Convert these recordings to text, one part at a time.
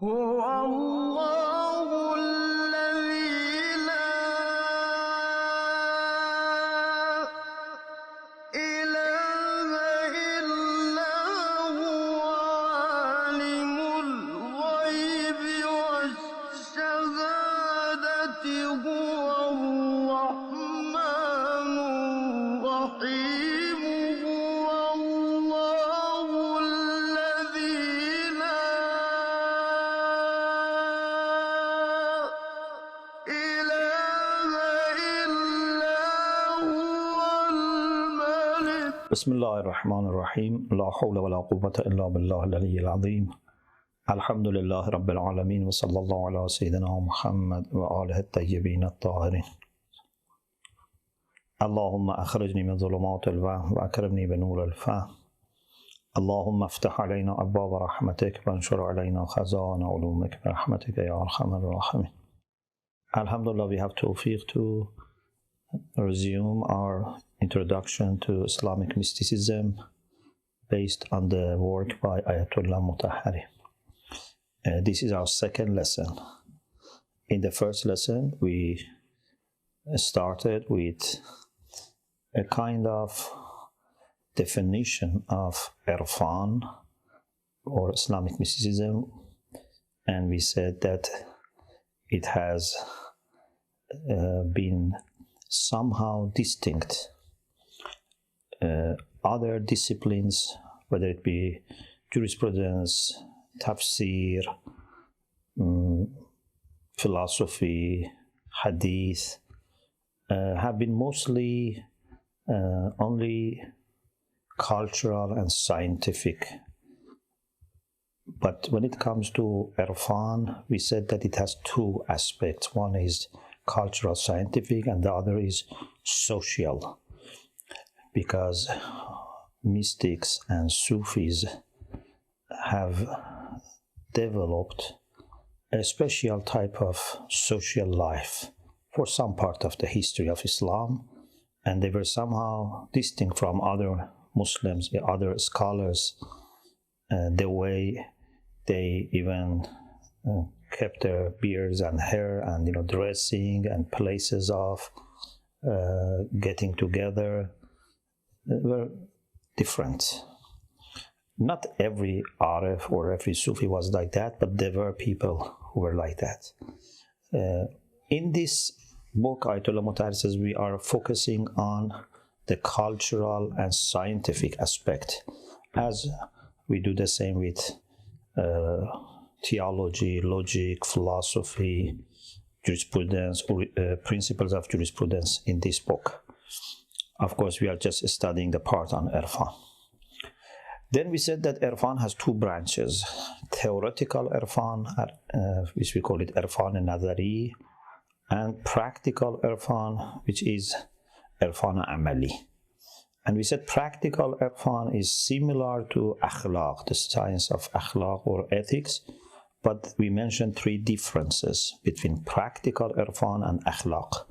هو الله الذي لا إله إلا هو عالم الغيب والشهادة هو الرحمن الرحيم هو الله الذي لا إله إلا هو الملك. بسم الله الرحمن الرحيم. لا حول ولا قوة إلا بالله العلي العظيم. الحمد لله رب العالمين وصلى الله على سيدنا محمد وآله الطيبين الطاهرين. اللهم أخرجني من ظلمات الوهم وأكرمني بنور الفهم. اللهم افتح علينا أبواب رحمتك وانشر علينا خزائن علومك برحمتك يا أرحم الراحمين. Alhamdulillah, we have tawfiq to resume our introduction to Islamic mysticism based on the work by Ayat Mutahhari. This is our second lesson. In the first lesson, we started with a kind of definition of Irfan or Islamic mysticism, and we said that it has been somehow distinct other disciplines, whether it be jurisprudence, tafsir, philosophy, hadith, have been mostly only cultural and scientific. But when it comes to Irfan, we said that it has two aspects. One is cultural scientific and the other is social, because mystics and Sufis have developed a special type of social life for some part of the history of Islam, and they were somehow distinct from other Muslims, other scholars, the way they even kept their beards and hair and dressing and places of getting together were different. Not every Arif or every Sufi was like that, but there were people who were like that. In this book, Ayatollah Mutahhari says we are focusing on the cultural and scientific aspect, as we do the same with theology, logic, philosophy, jurisprudence, or principles of jurisprudence in this book. Of course, we are just studying the part on Irfan. Then we said that Irfan has two branches: theoretical Irfan, which we call it Irfan Nazari, and practical Irfan, which is Irfan Amali. And we said practical Irfan is similar to akhlaq, the science of akhlaq or ethics, but we mentioned three differences between practical Irfan and akhlaq.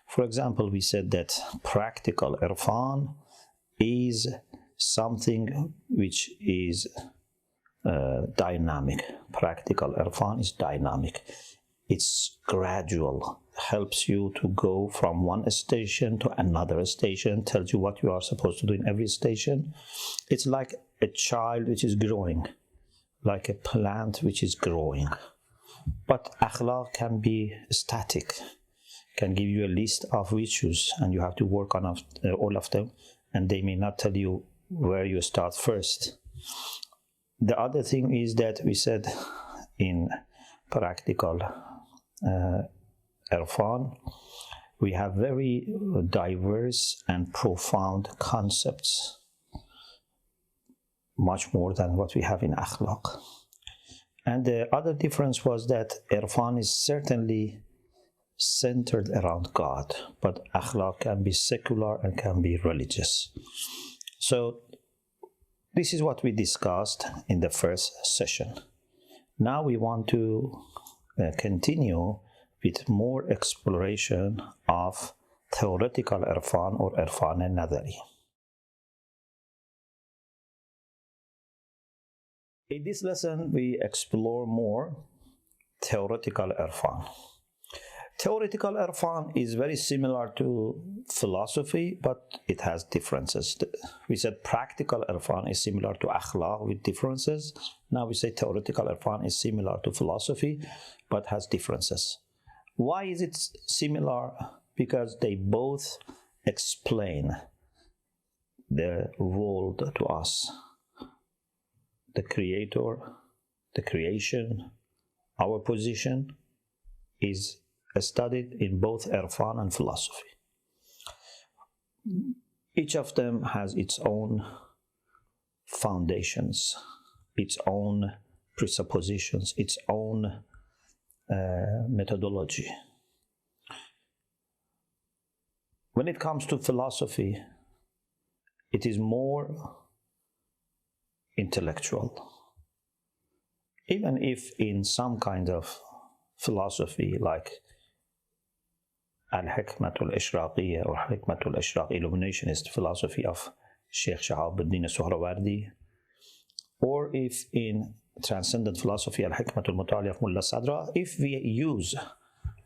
For example, we said that practical Irfan is something which is dynamic. Practical Irfan is dynamic. It's gradual, helps you to go from one station to another station, tells you what you are supposed to do in every station. It's like a child which is growing, like a plant which is growing. But akhlaq can be static, can give you a list of virtues and you have to work on all of them, and they may not tell you where you start first. The other thing is that we said in practical Irfan, we have very diverse and profound concepts, much more than what we have in akhlaq. And the other difference was that Irfan is certainly centered around God, but akhlaq can be secular and can be religious. So this is what we discussed in the first session. Now we want to continue with more exploration of theoretical Irfan or Irfan al-Nadari. In this lesson, we explore more theoretical Irfan. Theoretical Irfan is very similar to philosophy, but it has differences. We said practical Irfan is similar to akhlaq with differences. Now we say theoretical Irfan is similar to philosophy, but has differences. Why is it similar? Because they both explain the world to us. The creator, the creation, our position is studied in both Irfan and philosophy. Each of them has its own foundations, its own presuppositions, its own methodology. When it comes to philosophy, it is more intellectual. Even if in some kind of philosophy like Al-Hikmatul Ishraqiyya or Hikmatul Ishraq, illuminationist philosophy of Sheikh Suhrawardi, or if in transcendent philosophy Al-Hikmatul Mutahhari of Mullah Sadra, if we use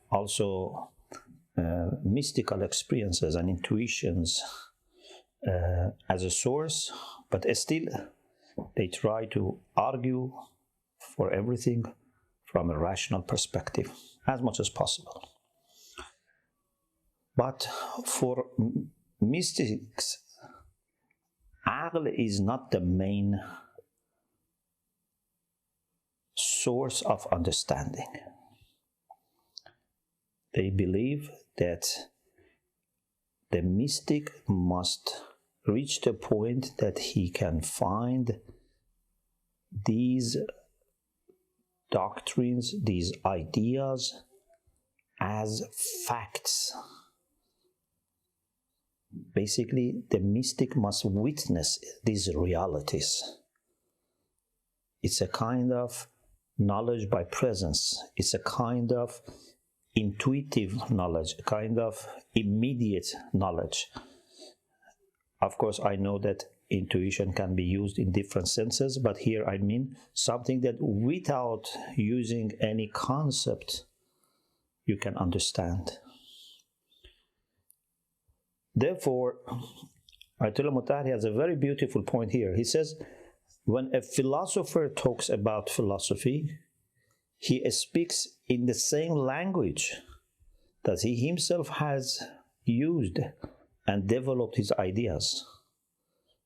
also mystical experiences and intuitions as a source, but still they try to argue for everything from a rational perspective as much as possible. But for mystics, aql is not the main source of understanding. They believe that the mystic must reach the point that he can find these doctrines, these ideas as facts. Basically, the mystic must witness these realities. It's a kind of knowledge by presence. It's a kind of intuitive knowledge, a kind of immediate knowledge. Of course, I know that intuition can be used in different senses, but here I mean something that without using any concept, you can understand. Therefore, Ayat Mutahhari has a very beautiful point here. He says, when a philosopher talks about philosophy, he speaks in the same language that he himself has used and developed his ideas.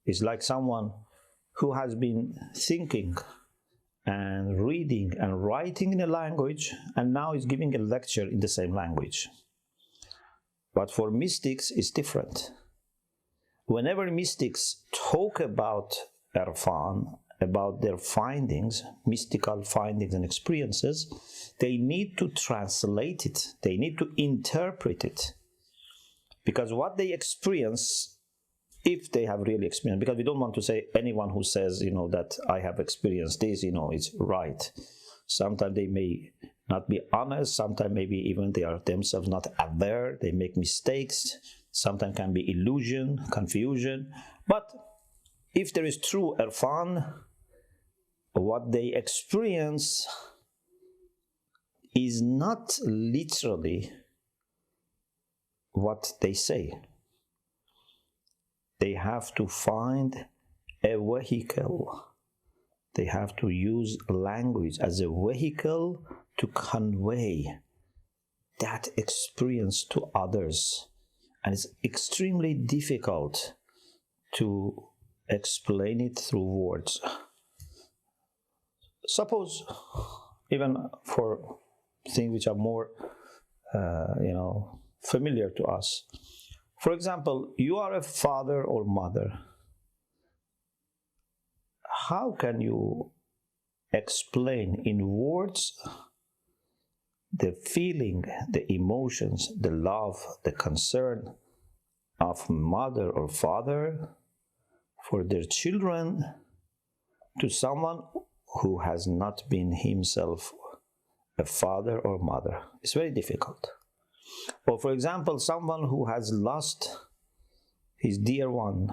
It's like someone who has been thinking and reading and writing in a language and now is giving a lecture in the same language. But for mystics, it's different. Whenever mystics talk about Irfan, about their findings, mystical findings and experiences, they need to translate it. They need to interpret it. Because what they experience, if they have really experienced, because we don't want to say anyone who says, that I have experienced this, is right. Sometimes they may not be honest, sometimes maybe even they are themselves not aware, they make mistakes, sometimes can be illusion, confusion. But if there is true Irfan, what they experience is not literally what they say. They have to find a vehicle. They have to use language as a vehicle to convey that experience to others. And it's extremely difficult to explain it through words. Suppose, even for things which are more, familiar to us. For example, you are a father or mother. How can you explain in words the feeling, the emotions, the love, the concern of mother or father for their children to someone who has not been himself a father or mother? It's very difficult. Or for example, someone who has lost his dear one,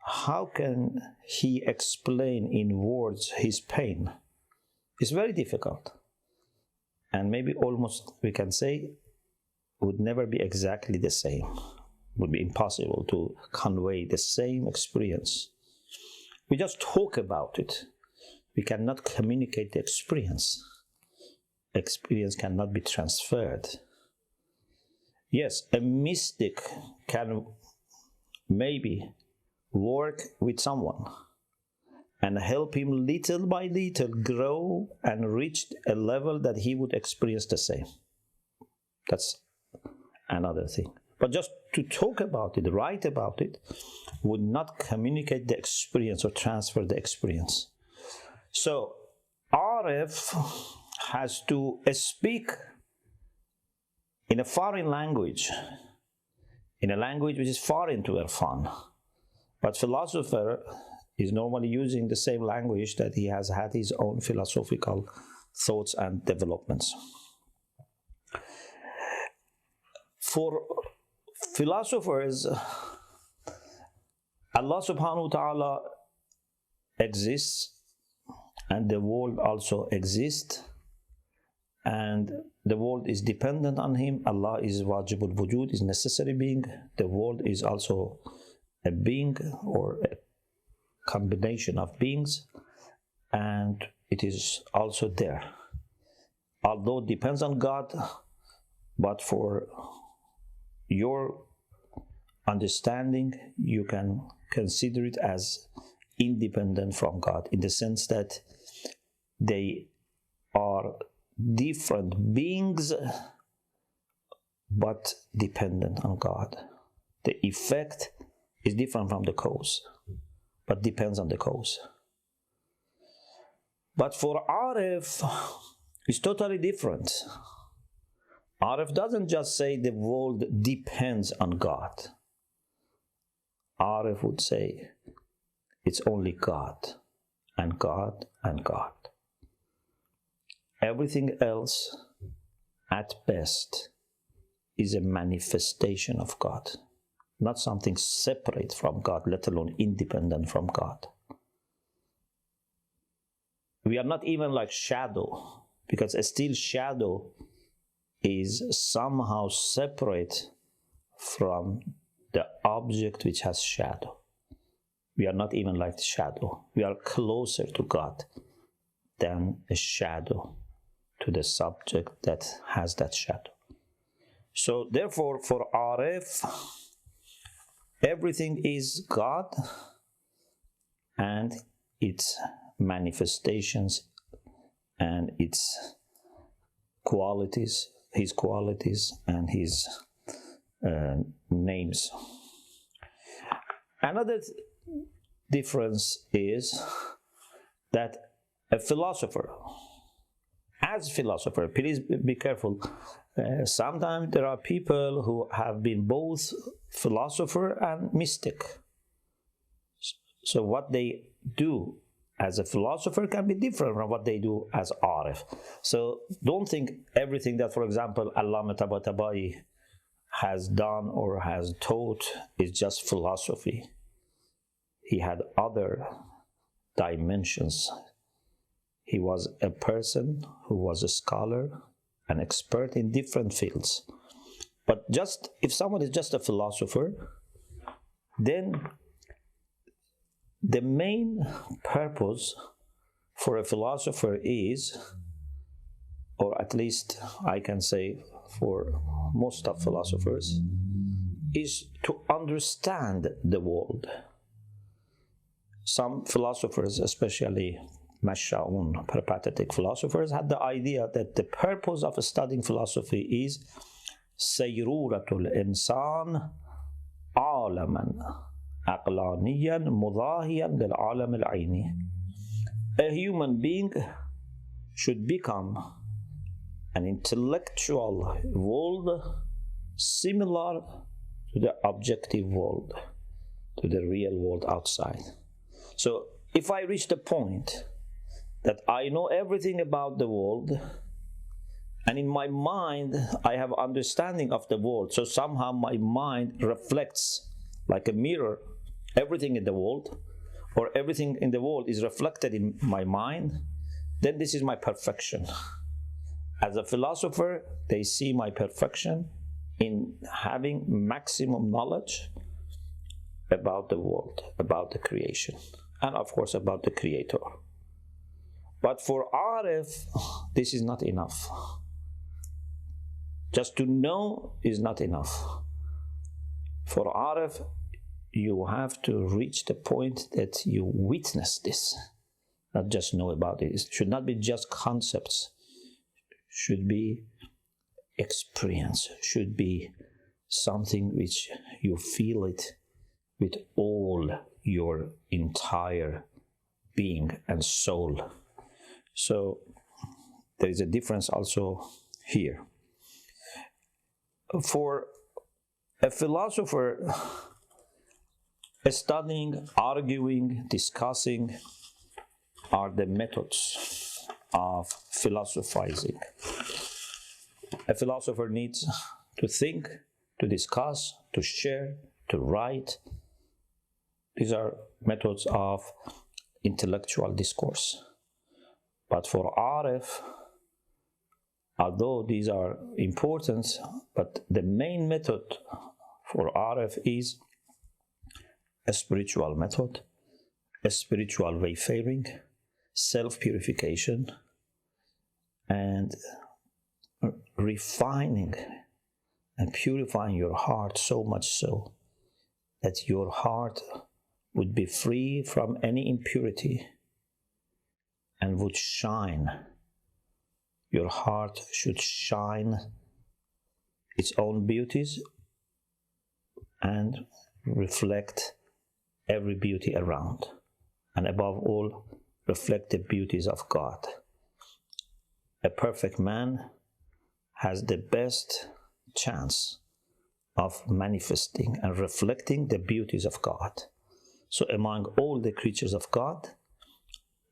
how can he explain in words his pain? It's very difficult. And maybe almost we can say would never be exactly the same. Would be impossible to convey the same experience. We just talk about it. We cannot communicate the experience. Experience cannot be transferred. Yes, a mystic can maybe work with someone and help him little by little grow and reach a level that he would experience the same. That's another thing. But just to talk about it, write about it, would not communicate the experience or transfer the experience. So Arif has to speak in a foreign language, in a language which is foreign to Irfan. But philosopher is normally using the same language that he has had his own philosophical thoughts and developments. For philosophers, Allah subhanahu wa ta'ala exists and the world also exists, and the world is dependent on him. Allah is wajibul wujud, is necessary being. The world is also a being or a combination of beings, and it is also there. Although it depends on God, but for your understanding, you can consider it as independent from God, in the sense that they are different beings but dependent on God. The effect is different from the cause, but depends on the cause. But for Arif, it's totally different. Arif doesn't just say the world depends on God. Arif would say it's only God and God and God. Everything else, at best, is a manifestation of God, not something separate from God, let alone independent from God. We are not even like shadow, because a still shadow is somehow separate from the object which has shadow. We are not even like the shadow. We are closer to God than a shadow to the subject that has that shadow. So therefore, for Arif, everything is God and its manifestations and its qualities, his qualities and his names. Another difference is that a philosopher, as philosopher, please be careful. Sometimes there are people who have been both philosopher and mystic. So what they do as a philosopher can be different from what they do as Arif. So don't think everything that, for example, Ayat Mutahhari has done or has taught is just philosophy. He had other dimensions. He was a person who was a scholar, an expert in different fields. But just if someone is just a philosopher, then the main purpose for a philosopher is, or at least I can say for most of philosophers, is to understand the world. Some philosophers, especially Masha'un, peripatetic philosophers, had the idea that the purpose of studying philosophy is sayruratul insan alaman aqlaniyan mudahiyan lil alam al aini. A human being should become an intellectual world similar to the objective world, to the real world outside. So if I reach the point that I know everything about the world, and in my mind I have understanding of the world, so somehow my mind reflects like a mirror everything in the world, or everything in the world is reflected in my mind, then this is my perfection. As a philosopher, they see my perfection in having maximum knowledge about the world, about the creation, and of course about the creator. But for Arif, this is not enough. Just to know is not enough. For Arif, you have to reach the point that you witness this, not just know about it. It should not be just concepts, should be experience, should be something which you feel it with all your entire being and soul. So there is a difference also here. For a philosopher, studying, arguing, discussing are the methods of philosophizing. A philosopher needs to think, to discuss, to share, to write. These are methods of intellectual discourse. But for Arif, although these are important, but the main method for Arif is a spiritual method, a spiritual wayfaring, self-purification, and refining and purifying your heart so much so that your heart would be free from any impurity and would shine. Your heart should shine its own beauties and reflect every beauty around, and above all, reflect the beauties of God. A perfect man has the best chance of manifesting and reflecting the beauties of God. So among all the creatures of God,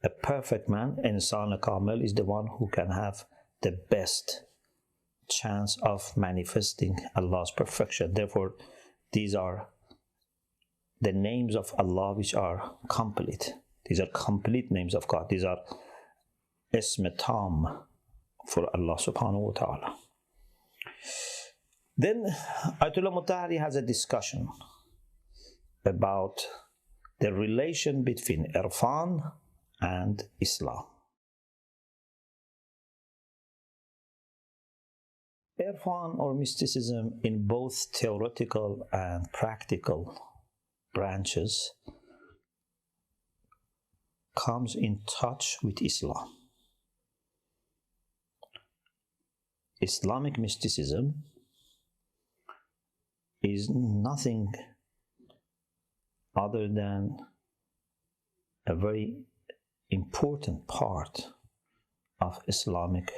a perfect man, Insan Kamil, is the one who can have the best chance of manifesting Allah's perfection. Therefore, these are the names of Allah which are complete. These are complete names of God. These are Ism Tam for Allah subhanahu wa ta'ala. Then Ayat Mutahhari has a discussion about the relation between Irfan and Islam. Irfan or mysticism in both theoretical and practical branches comes in touch with Islam. Islamic mysticism is nothing other than a very important part of Islamic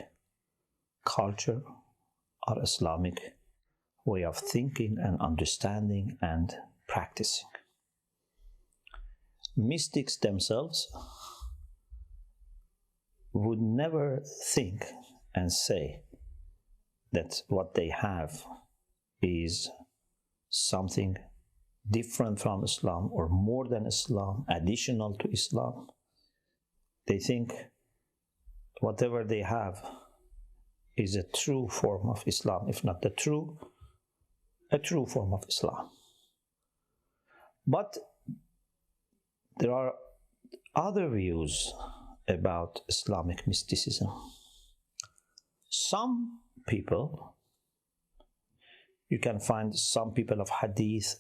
culture or Islamic way of thinking and understanding and practicing. Mystics themselves would never think and say that what they have is something different from Islam or more than Islam, additional to Islam. They think whatever they have is a true form of Islam, if not a true form of Islam. But there are other views about Islamic mysticism. Some people, you can find some people of hadith,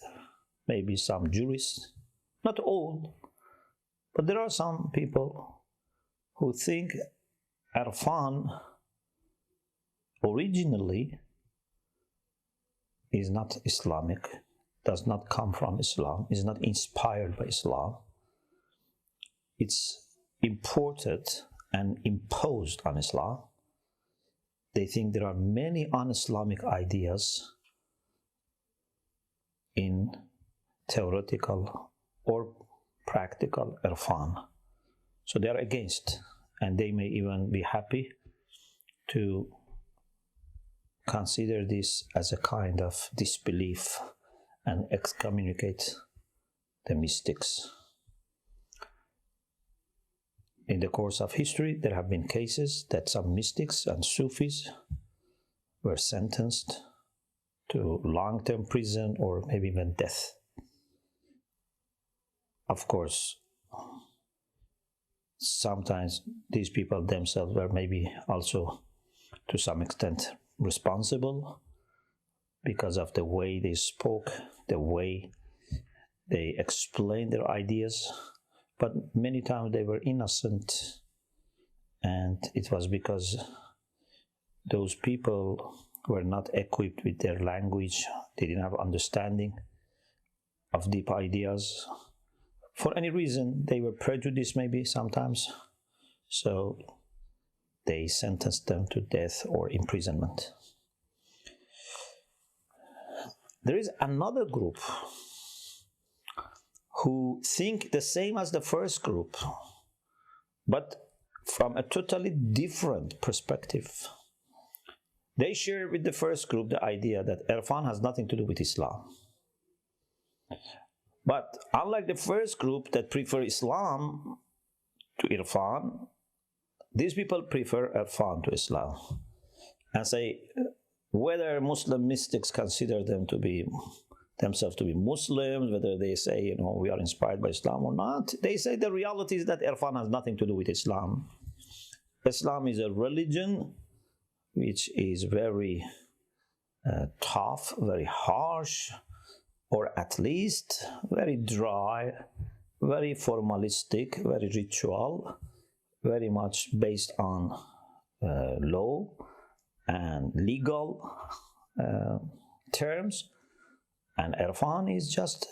maybe some jurists, not all, but there are some people who think Irfan originally is not Islamic, does not come from Islam, is not inspired by Islam. It's imported and imposed on Islam. They think there are many un-Islamic ideas in theoretical or practical Irfan. So they are against, and they may even be happy to consider this as a kind of disbelief and excommunicate the mystics. In the course of history, there have been cases that some mystics and Sufis were sentenced to long-term prison or maybe even death. Of course, sometimes these people themselves were maybe also to some extent responsible because of the way they spoke, the way they explained their ideas, but many times they were innocent, and it was because those people were not equipped with their language, they didn't have understanding of deep ideas. For any reason, they were prejudiced maybe sometimes, so they sentenced them to death or imprisonment. There is another group who think the same as the first group, but from a totally different perspective. They share with the first group the idea that Irfan has nothing to do with Islam. But unlike the first group that prefer Islam to Irfan, these people prefer Irfan to Islam and say whether Muslim mystics consider them to be themselves to be Muslims, whether they say, we are inspired by Islam or not, they say the reality is that Irfan has nothing to do with Islam. Islam is a religion which is very tough, very harsh, or at least very dry, very formalistic, very ritual, very much based on law and legal terms. And Irfan is just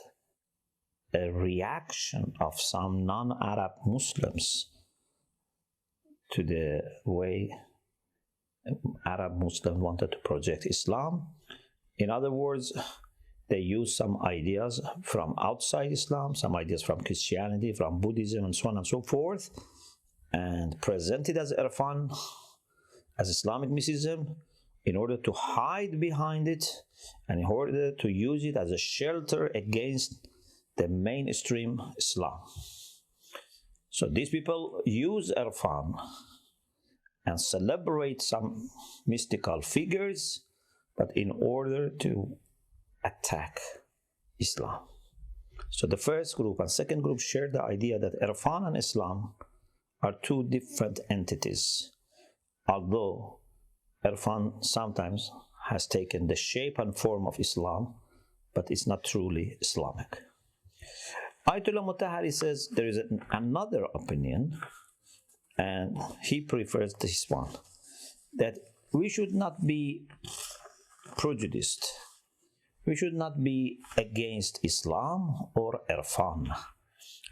a reaction of some non-Arab Muslims to the way Arab Muslims wanted to project Islam. In other words, they use some ideas from outside Islam, some ideas from Christianity, from Buddhism, and so on and so forth, and present it as Irfan, as Islamic mysticism, in order to hide behind it and in order to use it as a shelter against the mainstream Islam. So these people use Irfan and celebrate some mystical figures, but in order to attack Islam. So the first group and second group share the idea that Irfan and Islam are two different entities, although Irfan sometimes has taken the shape and form of Islam, but it's not truly Islamic. Ayat Mutahhari says there is another opinion, and he prefers this one, that we should not be prejudiced. We should not be against Islam or Irfan.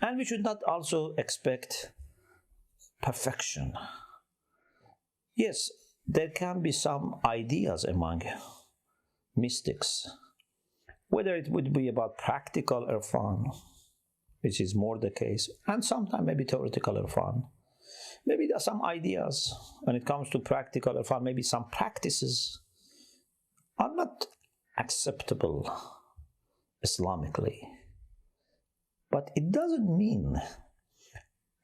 And we should not also expect perfection. Yes, there can be some ideas among mystics, whether it would be about practical Irfan, which is more the case, and sometimes maybe theoretical Irfan. Maybe there are some ideas when it comes to practical Irfan, maybe some practices are not acceptable Islamically. But it doesn't mean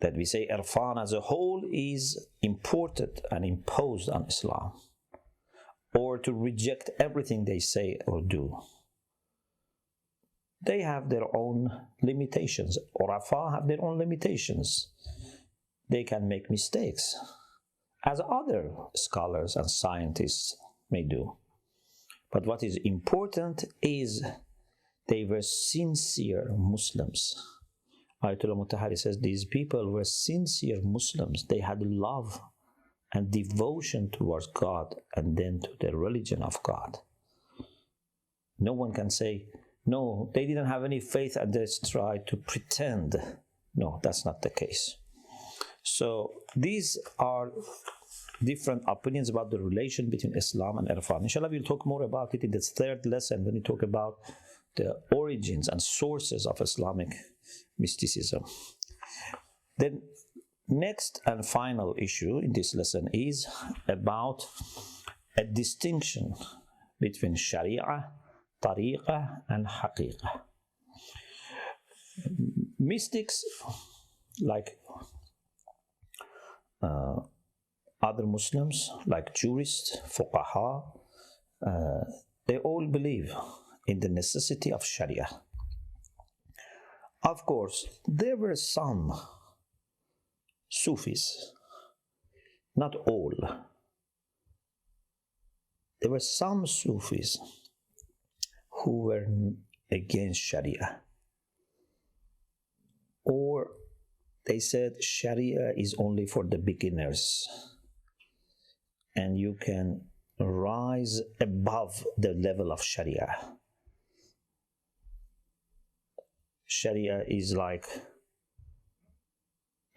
that we say Irfan as a whole is imported and imposed on Islam, or to reject everything they say or do. They have their own limitations. Urafa have their own limitations. They can make mistakes, as other scholars and scientists may do. But what is important is they were sincere Muslims. Ayat Mutahhari says these people were sincere Muslims. They had love and devotion towards God and then to the religion of God. No one can say, no, they didn't have any faith and they tried to pretend. No, that's not the case. So these are different opinions about the relation between Islam and Irfan. Inshallah, we'll talk more about it in this third lesson when we talk about the origins and sources of Islamic mysticism. The next and final issue in this lesson is about a distinction between Sharia, Tariqah, and Haqiqah. Mystics, like other Muslims, like jurists, fuqaha, they all believe in the necessity of Sharia. Of course, there were some Sufis, not all. There were some Sufis who were against Sharia, or they said Sharia is only for the beginners and you can rise above the level of Sharia. Sharia is like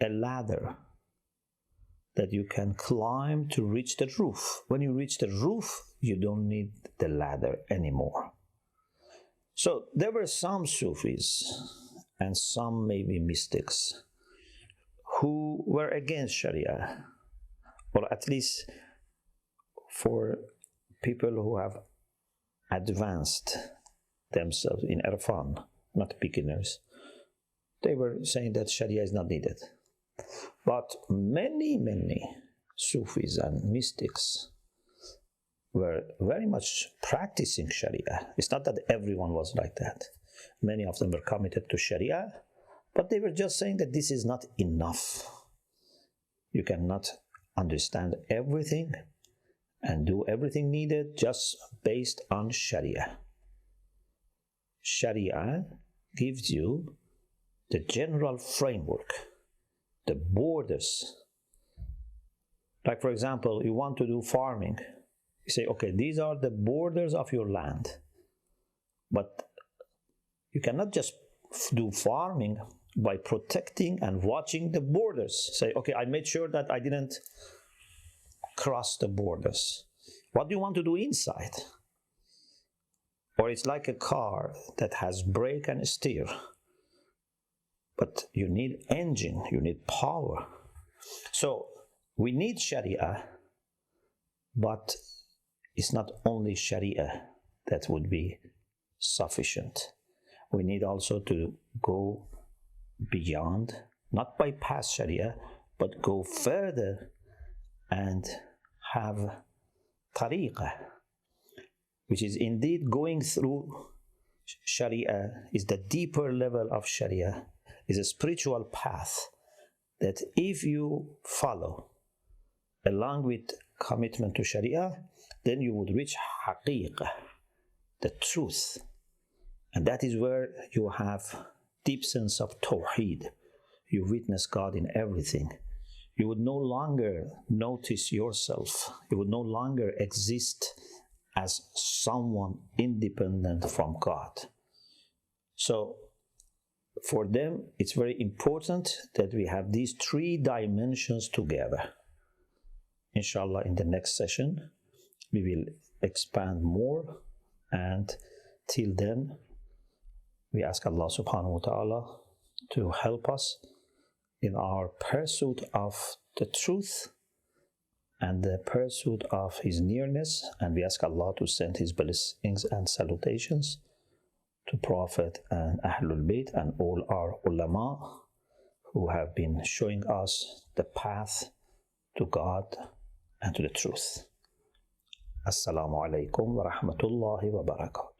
a ladder that you can climb to reach the roof. When you reach the roof, you don't need the ladder anymore. So there were some Sufis and some maybe mystics who were against Sharia, or at least for people who have advanced themselves in Irfan, not beginners. They were saying that Sharia is not needed. But many Sufis and mystics were very much practicing Sharia. It's not that everyone was like that. Many of them were committed to Sharia, but they were just saying that this is not enough. You cannot understand everything and do everything needed just based on Sharia. Sharia gives you the general framework, the borders. Like, for example, you want to do farming. You say, okay, these are the borders of your land. But you cannot just do farming by protecting and watching the borders. Say, okay, I made sure that I didn't cross the borders. What do you want to do inside? Or it's like a car that has brake and steer. But you need engine, you need power. So we need Sharia, but it's not only Sharia that would be sufficient. We need also to go beyond, not bypass Sharia, but go further and have tariqah, which is indeed going through Sharia, is the deeper level of Sharia, is a spiritual path that if you follow along with commitment to Sharia, then you would reach haqiqah, the truth. And that is where you have deep sense of tawheed. You witness God in everything. You would no longer notice yourself. You would no longer exist as someone independent from God. So for them, it's very important that we have these three dimensions together. Inshallah, in the next session, we will expand more, and till then, we ask Allah subhanahu wa ta'ala to help us in our pursuit of the truth and the pursuit of His nearness, and we ask Allah to send His blessings and salutations to Prophet and Ahlul Bayt and all our ulama who have been showing us the path to God and to the truth. Assalamu alaikum wa rahmatullahi wa barakatuh.